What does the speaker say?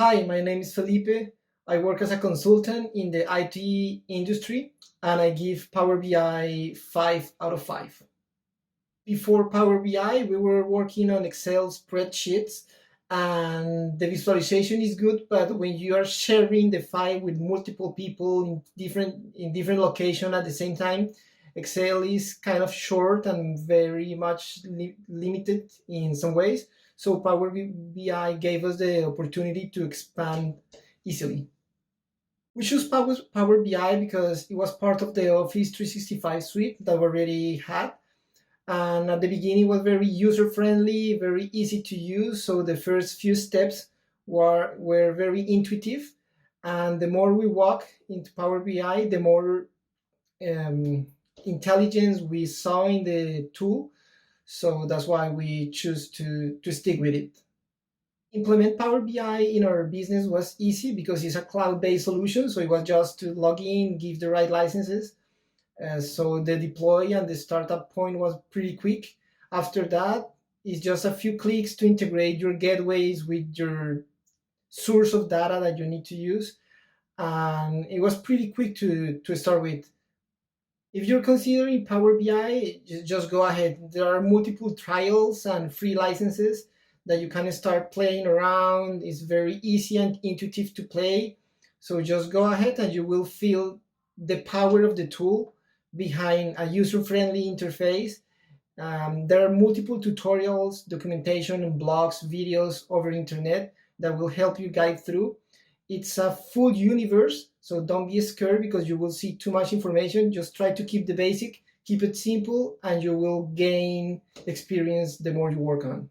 Hi, my name is Felipe. I work as a consultant in the IT industry and I give Power BI 5 out of 5. Before Power BI, we were working on Excel spreadsheets and the visualization is good, but when you are sharing the file with multiple people in different location at the same time, Excel is kind of short and very much limited in some ways. So Power BI gave us the opportunity to expand easily. We chose Power BI because it was part of the Office 365 suite that we already had, and at the beginning it was very user friendly, very easy to use. So the first few steps were very intuitive, and the more we walk into Power BI, the more um, intelligence we saw in the tool. So that's why we choose to stick with it. Implement Power BI in our business was easy because it's a cloud-based solution. So it was just to log in, give the right licenses. So the deploy and the startup point was pretty quick. After that, it's just a few clicks to integrate your gateways with your source of data that you need to use. And it was pretty quick to start with. If you're considering Power BI, just go ahead. There are multiple trials and free licenses that you can start playing around. It's very easy and intuitive to play. So just go ahead and you will feel the power of the tool behind a user-friendly interface. There are multiple tutorials, documentation, and blogs, videos over internet that will help you guide through. It's a full universe, so don't be scared because you will see too much information. Just try to keep the basic, keep it simple, and you will gain experience the more you work on.